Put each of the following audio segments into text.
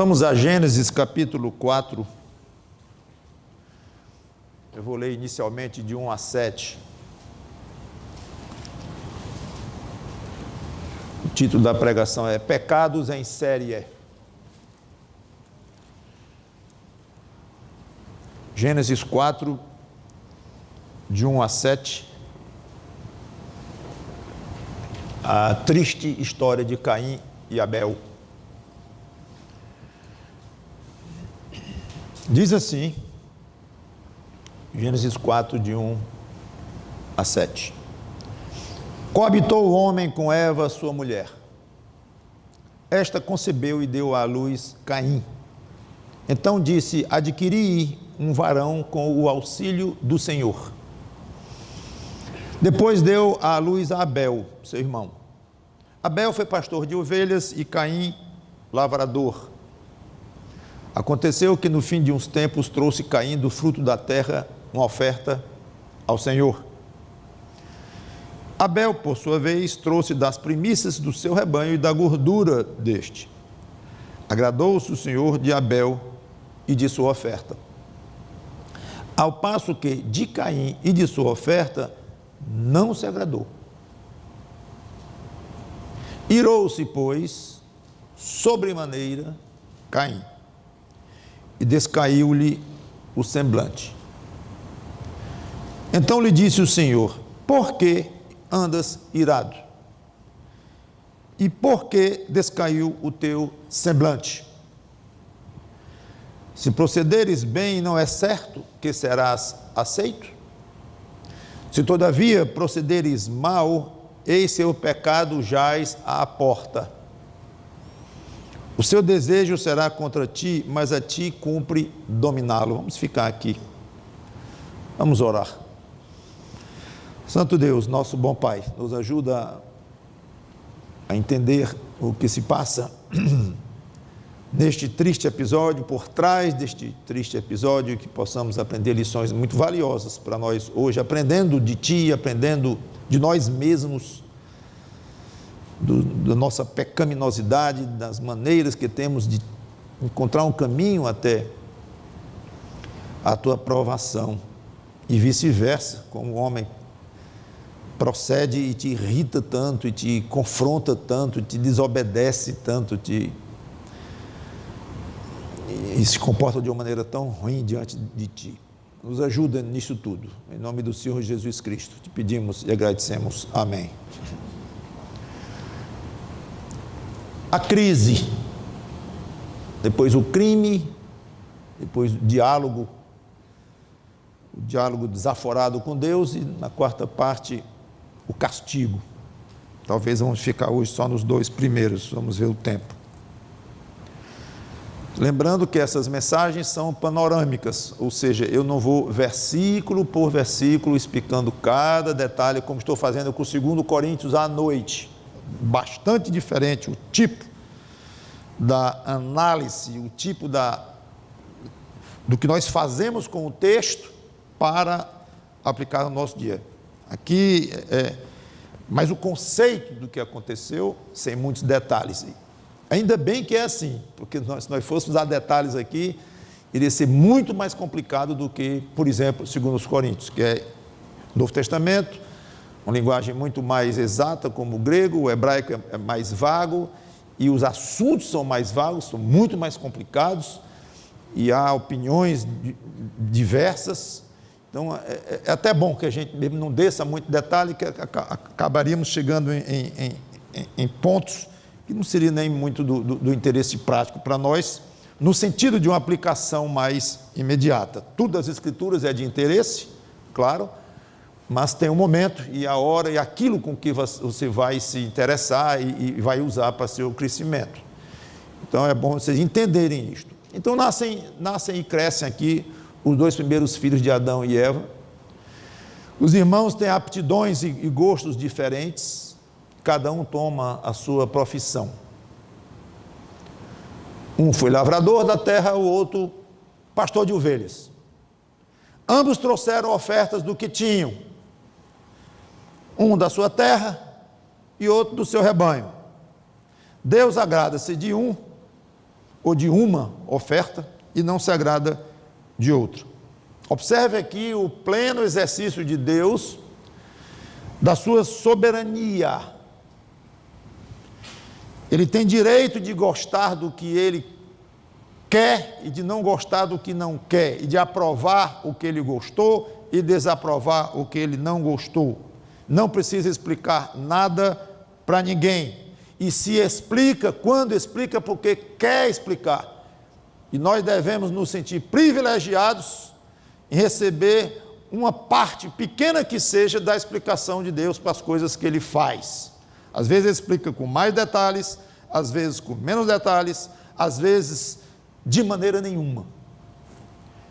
Vamos a Gênesis capítulo 4. Eu vou ler inicialmente de 1 a 7. O título da pregação é Pecados em Série. Gênesis 4, de 1 a 7. A triste história de Caim e Abel. Diz assim, Gênesis 4, de 1 a 7. Coabitou o homem com Eva, sua mulher. Esta concebeu e deu à luz Caim. Então disse: adquiri um varão com o auxílio do Senhor. Depois deu à luz a Abel, seu irmão. Abel foi pastor de ovelhas e Caim, lavrador. Aconteceu que no fim de uns tempos trouxe Caim do fruto da terra uma oferta ao Senhor. Abel, por sua vez, trouxe das primícias do seu rebanho e da gordura deste. Agradou-se o Senhor de Abel e de sua oferta. Ao passo que de Caim e de sua oferta não se agradou. Irou-se, pois, sobremaneira Caim, e descaiu-lhe o semblante. Então lhe disse o Senhor: por que andas irado? E por que descaiu o teu semblante? Se procederes bem, não é certo que serás aceito? Se todavia procederes mal, eis seu pecado jaz à porta. O seu desejo será contra ti, mas a ti cumpre dominá-lo. Vamos ficar aqui. Vamos orar. Santo Deus, nosso bom Pai, nos ajuda a entender o que se passa neste triste episódio, por trás deste triste episódio, que possamos aprender lições muito valiosas para nós hoje, aprendendo de Ti, aprendendo de nós mesmos, da nossa pecaminosidade, das maneiras que temos de encontrar um caminho até a Tua aprovação, e vice-versa, como o homem procede e te irrita tanto, e te confronta tanto, e te desobedece tanto, e se comporta de uma maneira tão ruim diante de Ti. Nos ajuda nisso tudo. Em nome do Senhor Jesus Cristo, te pedimos e agradecemos. Amém. A crise, depois o crime, depois o diálogo desaforado com Deus, e na quarta parte, o castigo. Talvez vamos ficar hoje só nos dois primeiros, vamos ver o tempo. Lembrando que essas mensagens são panorâmicas, ou seja, eu não vou versículo por versículo explicando cada detalhe, como estou fazendo com o 2 Coríntios à noite. Bastante diferente o tipo da análise, o tipo do que nós fazemos com o texto para aplicar no nosso dia. Aqui mas o conceito do que aconteceu, sem muitos detalhes. Ainda bem que é assim, porque se nós fôssemos dar detalhes aqui, iria ser muito mais complicado do que, por exemplo, 2 Coríntios, que é Novo Testamento, uma linguagem muito mais exata, como o grego, o hebraico é mais vago, e os assuntos são mais vagos, são muito mais complicados, e há opiniões diversas. Então, é até bom que a gente mesmo não desça muito detalhe, que acabaríamos chegando em pontos que não seria nem muito do interesse prático para nós, no sentido de uma aplicação mais imediata. Tudo das Escrituras é de interesse, claro, mas tem um momento e a hora e aquilo com que você vai se interessar e vai usar para seu crescimento. Então, é bom vocês entenderem isto. Então, nascem e crescem aqui os dois primeiros filhos de Adão e Eva. Os irmãos têm aptidões e gostos diferentes, cada um toma a sua profissão. Um foi lavrador da terra, o outro pastor de ovelhas. Ambos trouxeram ofertas do que tinham, um da sua terra e outro do seu rebanho. Deus agrada-se de um ou de uma oferta e não se agrada de outra. Observe aqui o pleno exercício de Deus, da sua soberania. Ele tem direito de gostar do que ele quer e de não gostar do que não quer, e de aprovar o que ele gostou e desaprovar o que ele não gostou. Não precisa explicar nada para ninguém. E se explica, quando explica, porque quer explicar. E nós devemos nos sentir privilegiados em receber uma parte, pequena que seja, da explicação de Deus para as coisas que Ele faz. Às vezes Ele explica com mais detalhes, às vezes com menos detalhes, às vezes de maneira nenhuma.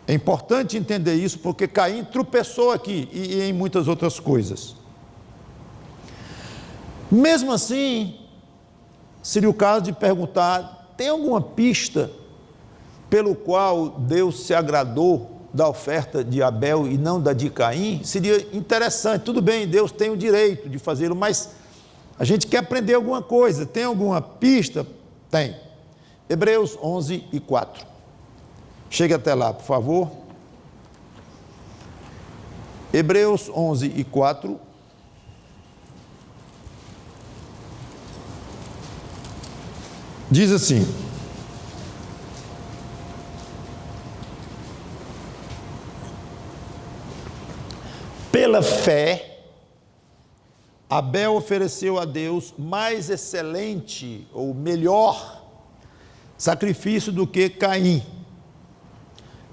É importante entender isso, porque Caim tropeçou aqui e em muitas outras coisas. Mesmo assim, seria o caso de perguntar: tem alguma pista pelo qual Deus se agradou da oferta de Abel e não da de Caim? Seria interessante. Tudo bem, Deus tem o direito de fazê-lo, mas a gente quer aprender alguma coisa. Tem alguma pista? Tem. Hebreus 11:4. Chegue até lá, por favor. Hebreus 11:4. Diz assim: pela fé, Abel ofereceu a Deus mais excelente ou melhor sacrifício do que Caim,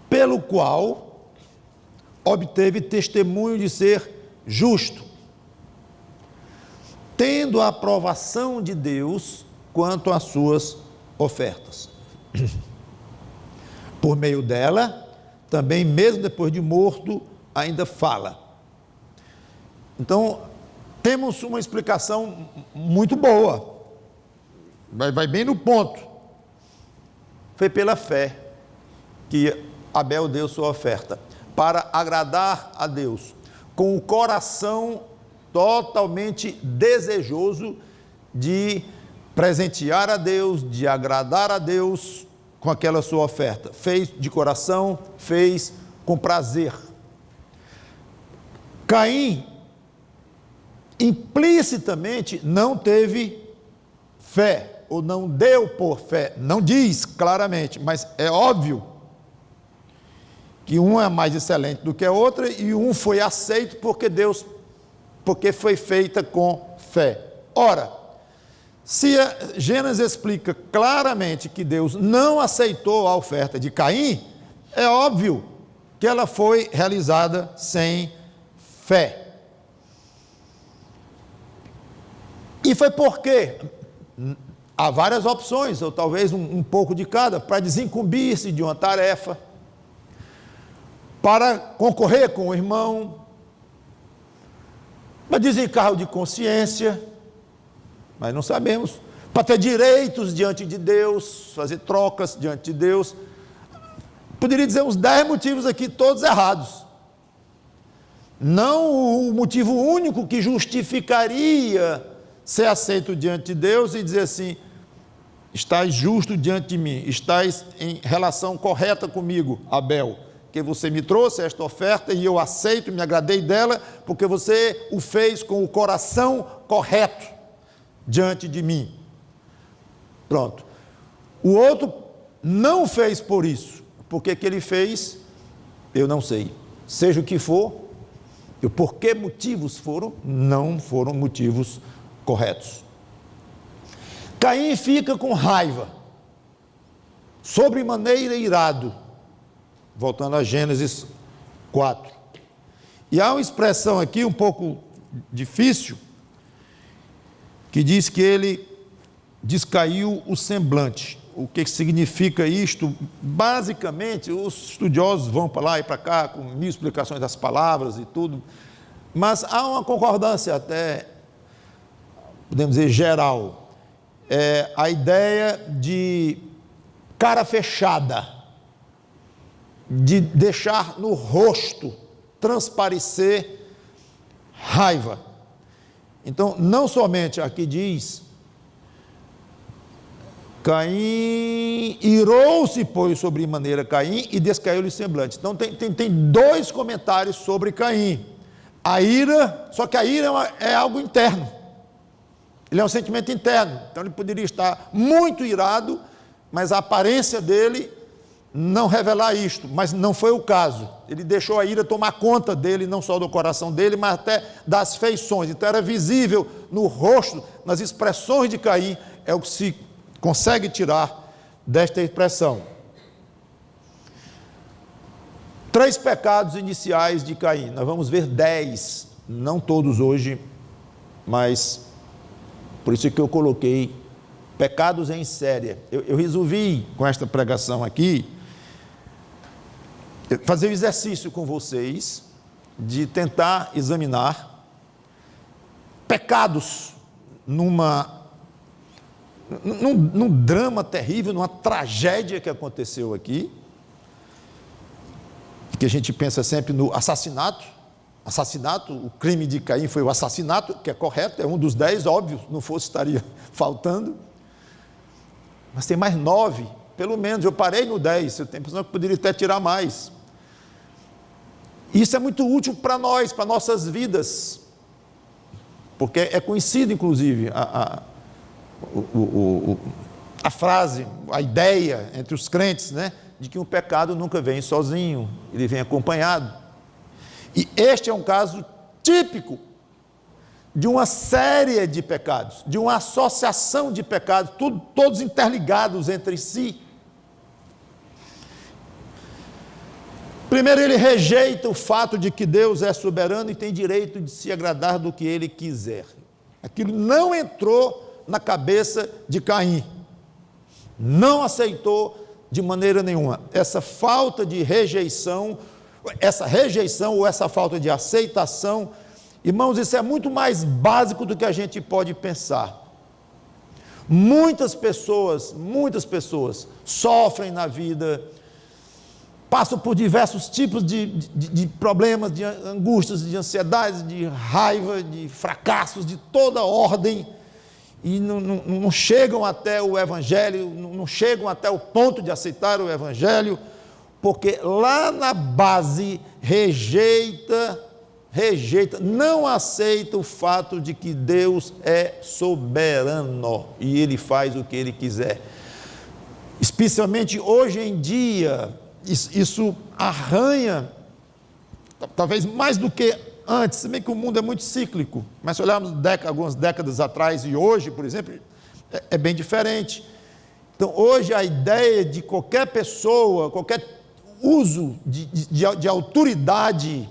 pelo qual obteve testemunho de ser justo, tendo a aprovação de Deus quanto às suas ofertas. Por meio dela, também mesmo depois de morto, ainda fala. Então, temos uma explicação muito boa, vai bem no ponto. Foi pela fé que Abel deu sua oferta, para agradar a Deus, com o coração totalmente desejoso de presentear a Deus, de agradar a Deus com aquela sua oferta. Fez de coração, fez com prazer. Caim, implicitamente, não teve fé, ou não deu por fé. Não diz claramente, mas é óbvio que um é mais excelente do que a outra, e um foi aceito porque foi feita com fé. Ora, se Gênesis explica claramente que Deus não aceitou a oferta de Caim, é óbvio que ela foi realizada sem fé. E foi por quê? Há várias opções, ou talvez um pouco de cada, para desincumbir-se de uma tarefa, para concorrer com o irmão, para desencargo de consciência, mas não sabemos, para ter direitos diante de Deus, fazer trocas diante de Deus. Poderia dizer uns 10 motivos aqui, todos errados. Não o motivo único que justificaria ser aceito diante de Deus e dizer assim: estás justo diante de mim, estás em relação correta comigo, Abel, que você me trouxe esta oferta e eu aceito, me agradei dela, porque você o fez com o coração correto diante de mim. Pronto. O outro não fez por isso. Por que ele fez? Eu não sei. Seja o que for, por que motivos foram, não foram motivos corretos. Caim fica com raiva, sobremaneira irado, voltando a Gênesis 4. E há uma expressão aqui um pouco difícil, que diz que ele descaiu o semblante. O que significa isto? Basicamente, os estudiosos vão para lá e para cá, com mil explicações das palavras e tudo, mas há uma concordância até, podemos dizer, geral. A ideia de cara fechada, de deixar no rosto transparecer raiva. Então, não somente aqui diz, Caim irou-se, pois, sobremaneira Caim, e descaiu-lhe o semblante. Então tem dois comentários sobre Caim. A ira, só que a ira é algo interno. Ele é um sentimento interno. Então ele poderia estar muito irado, mas a aparência dele não revelar isto. Mas não foi o caso. Ele deixou a ira tomar conta dele, não só do coração dele, mas até das feições. Então era visível no rosto, nas expressões de Caim, é o que se consegue tirar desta expressão. 3 pecados iniciais de Caim. Nós vamos ver 10, não todos hoje, mas por isso que eu coloquei pecados em série. Eu resolvi, com esta pregação aqui, fazer o exercício com vocês de tentar examinar pecados num drama terrível, numa tragédia que aconteceu aqui, que a gente pensa sempre no assassinato, o crime de Caim foi o assassinato, que é correto, é um dos 10, óbvio, não fosse estaria faltando, mas tem mais 9, pelo menos, eu parei no 10, eu tenho a impressão que poderia até tirar mais. Isso é muito útil para nós, para nossas vidas, porque é conhecido, inclusive, a frase, a ideia entre os crentes, né, de que um pecado nunca vem sozinho, ele vem acompanhado. E este é um caso típico de uma série de pecados, de uma associação de pecados, todos interligados entre si. Primeiro, ele rejeita o fato de que Deus é soberano e tem direito de se agradar do que ele quiser. Aquilo não entrou na cabeça de Caim, não aceitou de maneira nenhuma. Essa falta de rejeição, ou essa falta de aceitação, irmãos, isso é muito mais básico do que a gente pode pensar. Muitas pessoas sofrem na vida, passam por diversos tipos de problemas, de angústias, de ansiedades, de raiva, de fracassos de toda ordem, e não chegam até o Evangelho, não chegam até o ponto de aceitar o Evangelho, porque lá na base rejeita, não aceita o fato de que Deus é soberano e Ele faz o que Ele quiser. Especialmente hoje em dia, isso arranha, talvez mais do que antes, se bem que o mundo é muito cíclico, mas se olharmos algumas décadas atrás e hoje, por exemplo, é bem diferente. Então, hoje a ideia de qualquer pessoa, qualquer uso de autoridade,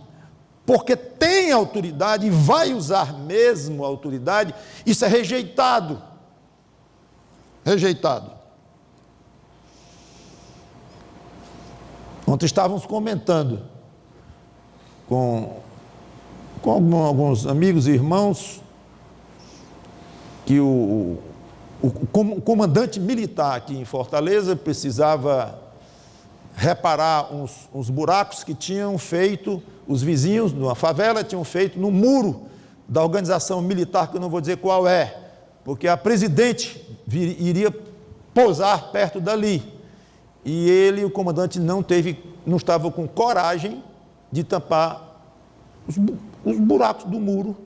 porque tem autoridade e vai usar mesmo a autoridade, isso é rejeitado. Ontem estávamos comentando com alguns amigos e irmãos que o comandante militar aqui em Fortaleza precisava reparar uns buracos que tinham feito, os vizinhos numa favela tinham feito no muro da organização militar, que eu não vou dizer qual é, porque a presidente iria pousar perto dali, e ele, o comandante, não estava com coragem de tampar os buracos do muro,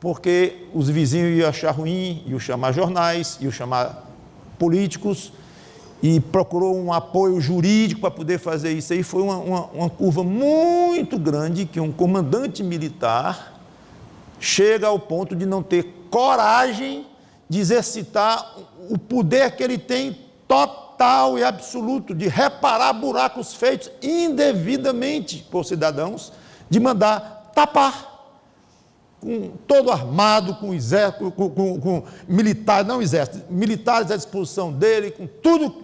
porque os vizinhos iam achar ruim, iam chamar jornais, iam chamar políticos, e procurou um apoio jurídico para poder fazer isso. Aí foi uma curva muito grande, que um comandante militar chega ao ponto de não ter coragem de exercitar o poder que ele tem total e absoluto, de reparar buracos feitos indevidamente por cidadãos, de mandar tapar, com todo armado, com exército, com militares, não exército, militares à disposição dele, com tudo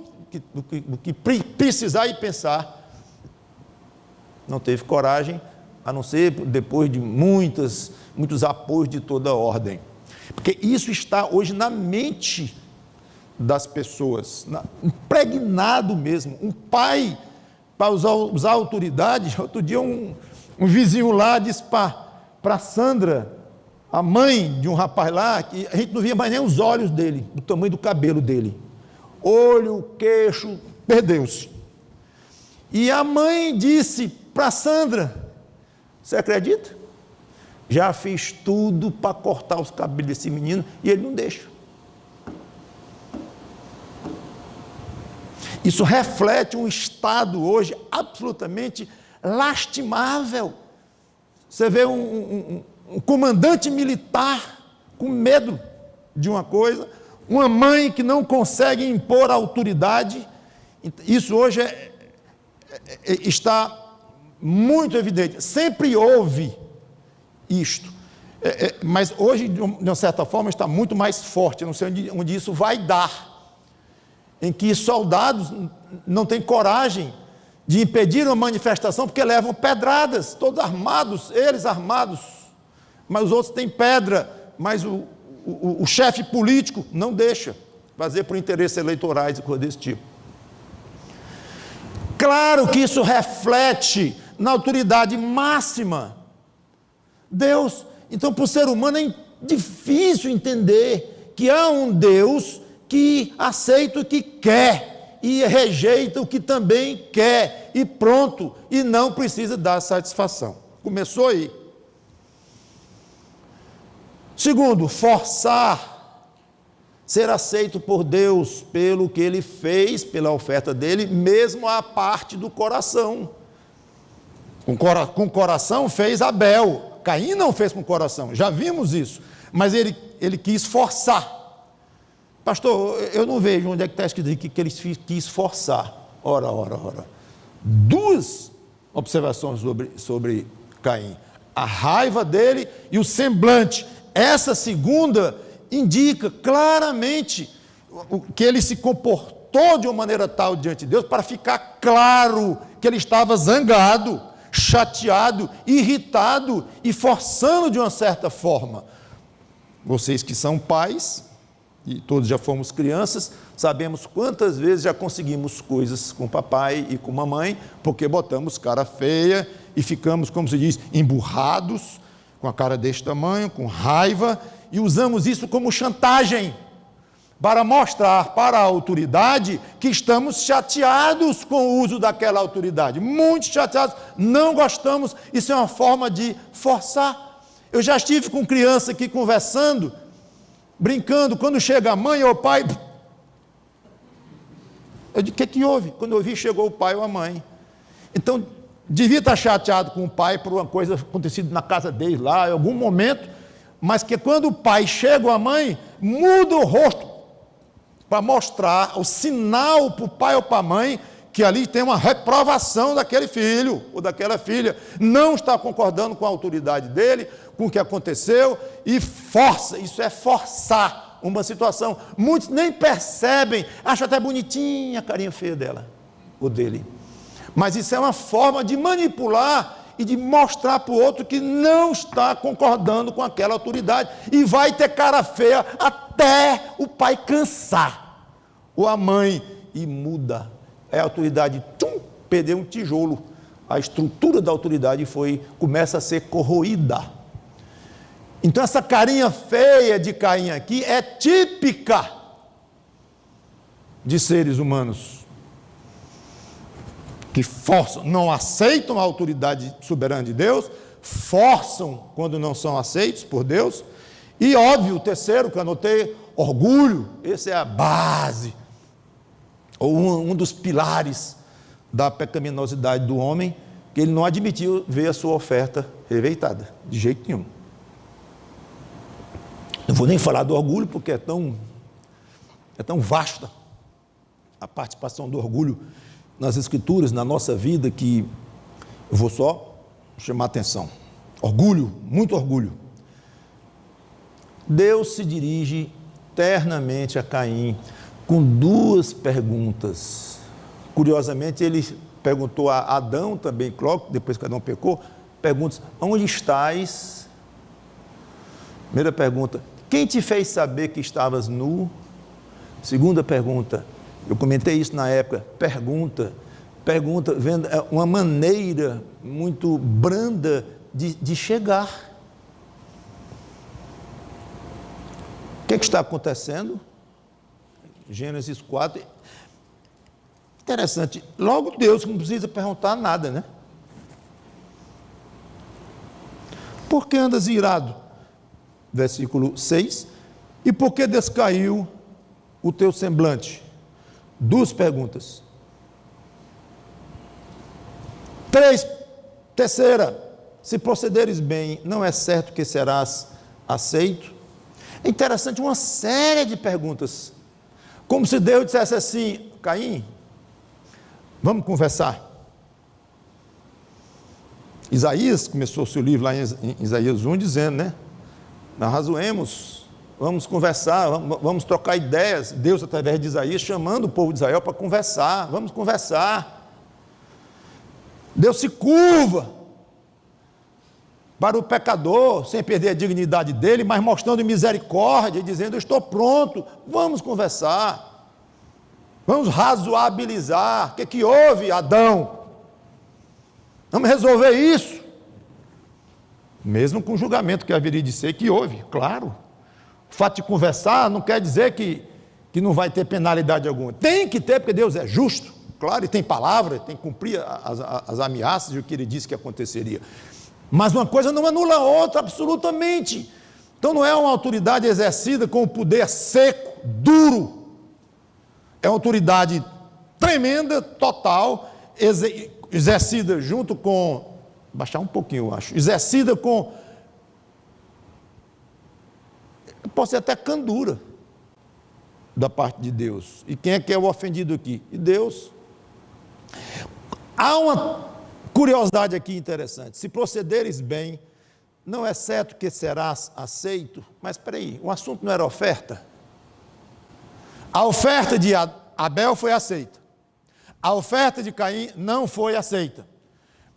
que precisar e pensar. Não teve coragem, a não ser depois de muitos apoios de toda ordem, porque isso está hoje na mente das pessoas, impregnado mesmo. Um pai, para usar autoridade, outro dia um vizinho lá disse para Sandra, a mãe de um rapaz lá, que a gente não via mais nem os olhos dele, o tamanho do cabelo dele. olho, queixo, perdeu-se. E a mãe disse para Sandra: você acredita? Já fiz tudo para cortar os cabelos desse menino e ele não deixa. Isso reflete um estado hoje absolutamente lastimável. Você vê um comandante militar com medo de uma coisa, uma mãe que não consegue impor autoridade. Isso hoje está muito evidente. Sempre houve isto, mas hoje, de uma certa forma, está muito mais forte. Eu não sei onde isso vai dar, em que soldados não têm coragem de impedir uma manifestação porque levam pedradas, todos armados, eles armados, mas os outros têm pedra, mas o chefe político não deixa fazer por interesses eleitorais e coisas desse tipo. Claro que isso reflete na autoridade máxima, Deus. Então, para o ser humano é difícil entender que há um Deus que aceita o que quer e rejeita o que também quer, e pronto, e não precisa dar satisfação. Começou aí. Segundo, forçar ser aceito por Deus pelo que ele fez, pela oferta dele, mesmo a parte do coração. Com o coração fez Abel, Caim não fez com o coração, já vimos isso, mas ele quis forçar. Pastor, eu não vejo onde é que está escrito que ele quis forçar. Ora. Duas observações sobre Caim: a raiva dele e o semblante. Essa segunda indica claramente que ele se comportou de uma maneira tal diante de Deus para ficar claro que ele estava zangado, chateado, irritado e forçando de uma certa forma. Vocês que são pais, e todos já fomos crianças, sabemos quantas vezes já conseguimos coisas com papai e com mamãe, porque botamos cara feia e ficamos, como se diz, emburrados, com a cara deste tamanho, com raiva, e usamos isso como chantagem, para mostrar para a autoridade que estamos chateados com o uso daquela autoridade, muito chateados, não gostamos. Isso é uma forma de forçar. Eu já estive com criança aqui conversando, brincando, quando chega a mãe ou o pai, eu digo: o que houve? Quando eu vi, chegou o pai ou a mãe. Então, devia estar chateado com o pai por uma coisa acontecida na casa dele lá, em algum momento, mas que quando o pai chega ou a mãe, muda o rosto, para mostrar o sinal para o pai ou para a mãe, que ali tem uma reprovação daquele filho ou daquela filha, não está concordando com a autoridade dele, com o que aconteceu, e força. Isso é forçar uma situação. Muitos nem percebem, acham até bonitinha a carinha feia dela, ou dele, mas isso é uma forma de manipular e de mostrar para o outro que não está concordando com aquela autoridade, e vai ter cara feia até o pai cansar, ou a mãe, e muda. A autoridade, perdeu um tijolo, a estrutura da autoridade começa a ser corroída. Então essa carinha feia de Caim aqui é típica de seres humanos, que forçam, não aceitam a autoridade soberana de Deus, forçam quando não são aceitos por Deus. E óbvio, o terceiro que eu anotei, orgulho. Esse é a base, ou um dos pilares da pecaminosidade do homem, que ele não admitiu ver a sua oferta rejeitada, de jeito nenhum. Não vou nem falar do orgulho, porque é tão vasta a participação do orgulho nas Escrituras, na nossa vida, que eu vou só chamar a atenção. Orgulho, muito orgulho. Deus se dirige ternamente a Caim com duas perguntas. Curiosamente, ele perguntou a Adão também, depois que Adão pecou, pergunta: onde estás? Primeira pergunta: quem te fez saber que estavas nu? Segunda pergunta, eu comentei isso na época, pergunta, vendo uma maneira muito branda de chegar. O que está acontecendo? Gênesis 4. Interessante, logo Deus que não precisa perguntar nada, né? Por que andas irado? Versículo 6. E por que descaiu o teu semblante? 2 perguntas. 3, terceira, se procederes bem, não é certo que serás aceito? É interessante, uma série de perguntas, como se Deus dissesse assim: Caim, vamos conversar. Isaías começou o seu livro lá em Isaías 1 dizendo, né? Nós razoemos, vamos conversar, vamos trocar ideias. Deus, através de Isaías, chamando o povo de Israel para conversar, vamos conversar. Deus se curva para o pecador, sem perder a dignidade dele, mas mostrando misericórdia, dizendo: eu estou pronto, vamos conversar, vamos razoabilizar. O que houve, Adão? Vamos resolver isso, mesmo com o julgamento que haveria de ser, que houve, claro. O fato de conversar não quer dizer que não vai ter penalidade alguma, tem que ter, porque Deus é justo, claro, e tem palavra, tem que cumprir as ameaças e o que ele disse que aconteceria. Mas uma coisa não anula a outra, absolutamente. Então não é uma autoridade exercida com o poder seco, duro. É uma autoridade tremenda, total, exercida junto com, baixar um pouquinho eu acho, exercida com, pode ser até candura, da parte de Deus. E quem é que é o ofendido aqui? E Deus. Há uma curiosidade aqui interessante: se procederes bem, não é certo que serás aceito. Mas espera aí, o assunto não era oferta? A oferta de Abel foi aceita, a oferta de Caim não foi aceita,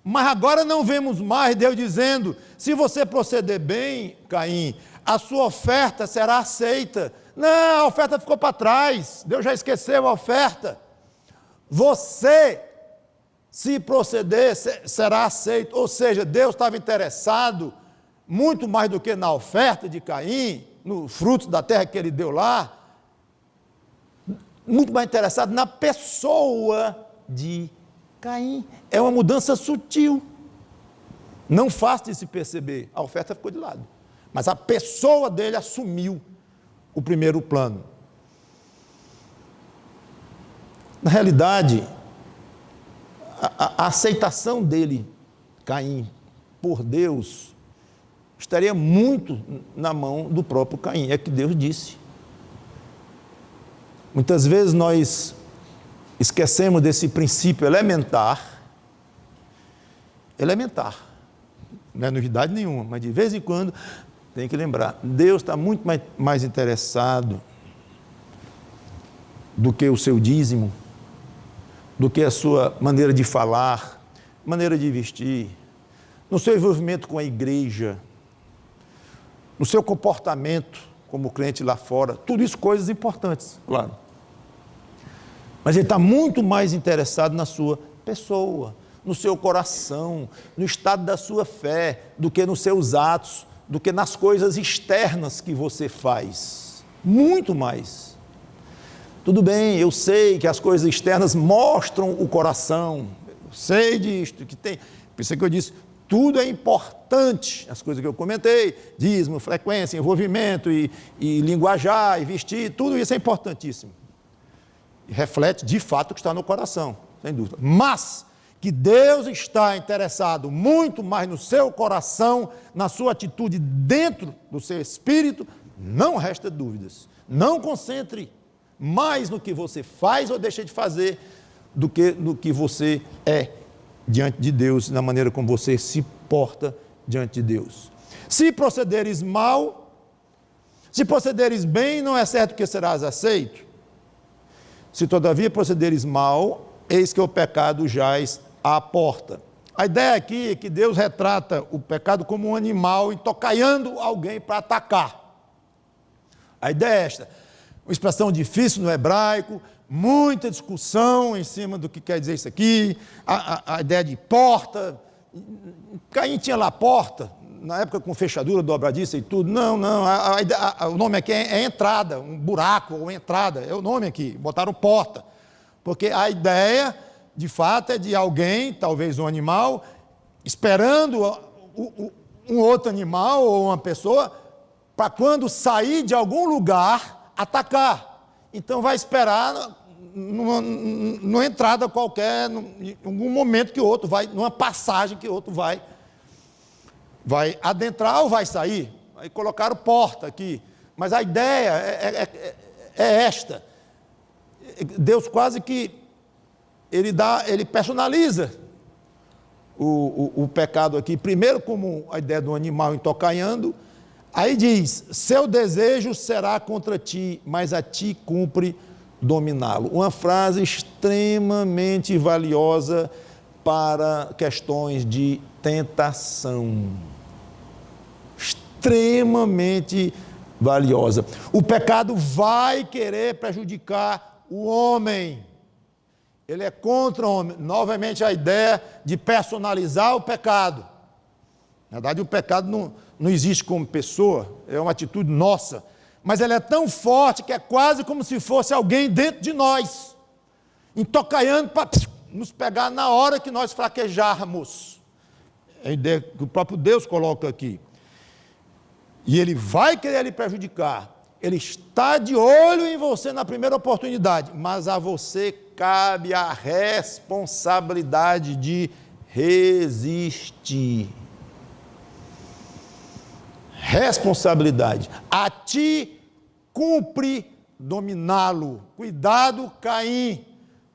mas agora não vemos mais Deus dizendo: se você proceder bem, Caim, a sua oferta será aceita. Não, a oferta ficou para trás, Deus já esqueceu a oferta. Você, se proceder, será aceito. Ou seja, Deus estava interessado muito mais do que na oferta de Caim, no fruto da terra que ele deu lá, muito mais interessado na pessoa de Caim. É uma mudança sutil, não fácil de se perceber. A oferta ficou de lado, mas a pessoa dele assumiu o primeiro plano. Na realidade, a aceitação dele, Caim, por Deus, estaria muito na mão do próprio Caim. É que Deus disse. Muitas vezes nós esquecemos desse princípio elementar, não é novidade nenhuma, mas de vez em quando tem que lembrar: Deus está muito mais interessado do que o seu dízimo, do que a sua maneira de falar, maneira de vestir, no seu envolvimento com a igreja, no seu comportamento como crente lá fora. Tudo isso coisas importantes, claro. Mas ele está muito mais interessado na sua pessoa, no seu coração, no estado da sua fé, do que nos seus atos, do que nas coisas externas que você faz. Muito mais. Tudo bem, eu sei que as coisas externas mostram o coração, eu sei disto, que tem, por isso que eu disse, tudo é importante, as coisas que eu comentei, dízimo, frequência, envolvimento, e linguajar, e vestir, tudo isso é importantíssimo. E reflete de fato o que está no coração, sem dúvida. Mas que Deus está interessado muito mais no seu coração, na sua atitude dentro do seu espírito, não resta dúvidas. Não concentre mais no que você faz ou deixa de fazer do que no que você é diante de Deus, na maneira como você se porta diante de Deus. Se procederes mal, se procederes bem, não é certo que serás aceito. Se todavia procederes mal, eis que o pecado jaz à porta. A ideia aqui é que Deus retrata o pecado como um animal entocaiando alguém para atacar. A ideia é esta. Uma expressão difícil no hebraico, muita discussão em cima do que quer dizer isso aqui, a ideia de porta. Caim tinha lá porta, na época com fechadura, dobradiça e tudo. Não, o nome aqui é entrada, um buraco ou entrada, é o nome aqui, botaram porta. Porque a ideia, de fato, é de alguém, talvez um animal, esperando um outro animal ou uma pessoa, para quando sair de algum lugar, atacar. Então vai esperar numa entrada qualquer, em algum momento que o outro vai, numa passagem que o outro vai adentrar ou vai sair. Aí colocaram porta aqui. Mas a ideia é esta. Deus quase que ele personaliza o pecado aqui, primeiro como a ideia do animal intocaiando, aí diz, seu desejo será contra ti, mas a ti cumpre dominá-lo. Uma frase extremamente valiosa para questões de tentação. Extremamente valiosa. O pecado vai querer prejudicar o homem. Ele é contra o homem. Novamente a ideia de personalizar o pecado. Na verdade, o pecado não existe como pessoa, é uma atitude nossa. Mas ele é tão forte que é quase como se fosse alguém dentro de nós, intocaiando para nos pegar na hora que nós fraquejarmos. É a ideia que o próprio Deus coloca aqui. E ele vai querer lhe prejudicar. Ele está de olho em você na primeira oportunidade, mas a você cabe a responsabilidade de resistir. Responsabilidade. A ti cumpre dominá-lo. Cuidado, Caim.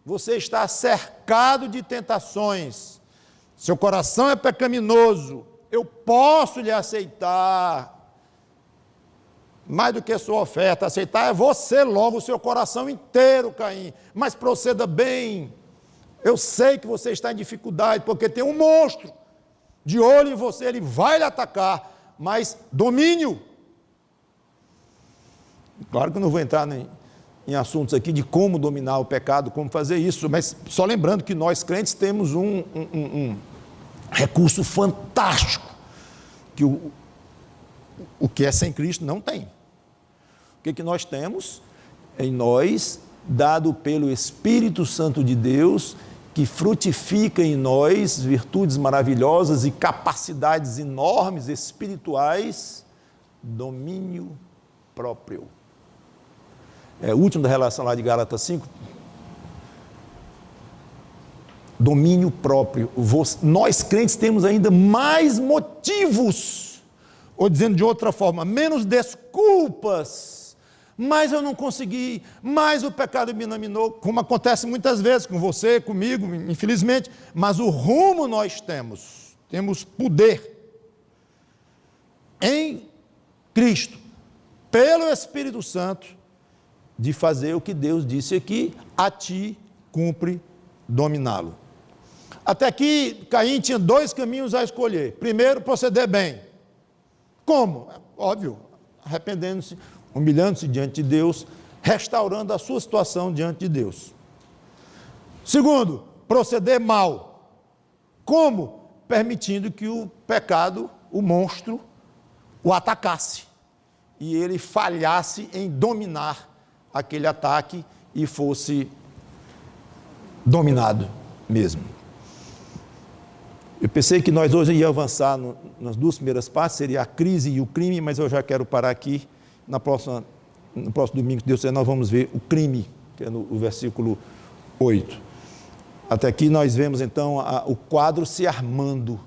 Você está cercado de tentações. Seu coração é pecaminoso. Eu posso lhe aceitar. Mais do que a sua oferta, aceitar é você logo, o seu coração inteiro, Caim. Mas proceda bem. Eu sei que você está em dificuldade, porque tem um monstro de olho em você, ele vai lhe atacar. Mas domínio. Claro que eu não vou entrar em assuntos aqui de como dominar o pecado, como fazer isso, mas só lembrando que nós crentes temos um recurso fantástico, que o que é sem Cristo não tem. O que nós temos em nós, dado pelo Espírito Santo de Deus, que frutifica em nós virtudes maravilhosas e capacidades enormes espirituais, domínio próprio. É o último da relação lá de Gálatas 5. Domínio próprio. Nós crentes temos ainda mais motivos, ou dizendo de outra forma, menos desculpas. Mas eu não consegui, mas o pecado me dominou, como acontece muitas vezes com você, comigo, infelizmente. Mas o rumo nós temos poder em Cristo, pelo Espírito Santo, de fazer o que Deus disse aqui, a ti cumpre dominá-lo. Até aqui, Caim tinha dois caminhos a escolher. Primeiro, proceder bem. Como? Óbvio, arrependendo-se, humilhando-se diante de Deus, restaurando a sua situação diante de Deus. Segundo, proceder mal. Como? Permitindo que o pecado, o monstro, o atacasse. E ele falhasse em dominar aquele ataque e fosse dominado mesmo. Eu pensei que nós hoje íamos avançar nas duas primeiras partes, seria a crise e o crime, mas eu já quero parar aqui. No próximo domingo, se Deus quiser, nós vamos ver o crime, que é no versículo 8. Até aqui nós vemos então o quadro se armando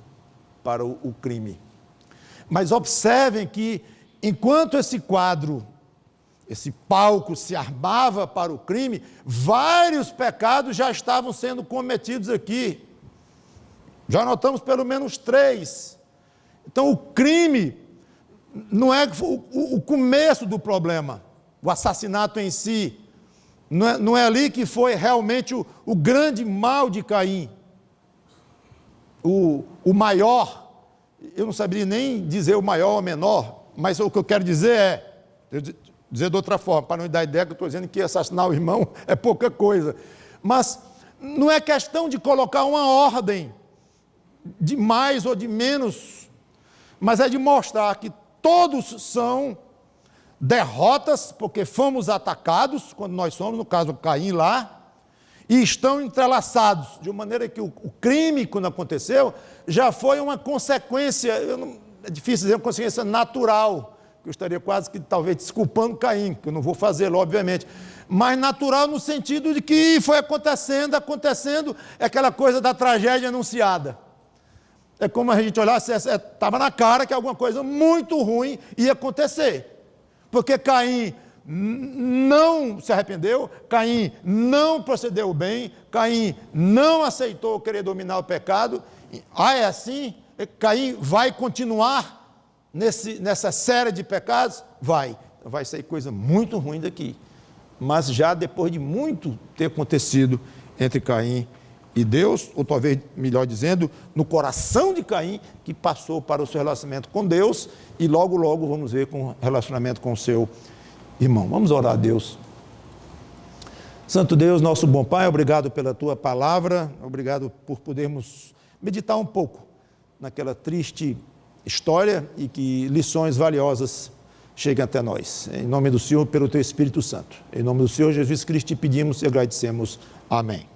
para o crime. Mas observem que enquanto esse quadro, esse palco se armava para o crime, vários pecados já estavam sendo cometidos aqui. Já notamos pelo menos 3. Então o crime não é o começo do problema, o assassinato em si, não é ali que foi realmente o grande mal de Caim, o maior, eu não saberia nem dizer o maior ou menor, mas o que eu quero dizer dizer de outra forma, para não dar ideia que eu estou dizendo que assassinar o irmão é pouca coisa, mas não é questão de colocar uma ordem, de mais ou de menos, mas é de mostrar que todos são derrotas, porque fomos atacados, quando nós somos, no caso Caim lá, e estão entrelaçados, de maneira que o crime, quando aconteceu, já foi uma consequência, é difícil dizer, uma consequência natural, que eu estaria quase que talvez desculpando Caim, que eu não vou fazê-lo, obviamente, mas natural no sentido de que foi acontecendo, é aquela coisa da tragédia anunciada. É como a gente olhasse, estava na cara que alguma coisa muito ruim ia acontecer, porque Caim não se arrependeu, Caim não procedeu bem, Caim não aceitou querer dominar o pecado. É assim? Caim vai continuar nessa série de pecados? Vai sair coisa muito ruim daqui, mas já depois de muito ter acontecido entre Caim e Deus, ou talvez, melhor dizendo, no coração de Caim, que passou para o seu relacionamento com Deus, e logo vamos ver com o relacionamento com o seu irmão. Vamos orar a Deus. Santo Deus, nosso bom Pai, obrigado pela Tua palavra, obrigado por podermos meditar um pouco naquela triste história e que lições valiosas cheguem até nós. Em nome do Senhor, pelo Teu Espírito Santo. Em nome do Senhor Jesus Cristo, te pedimos e agradecemos. Amém.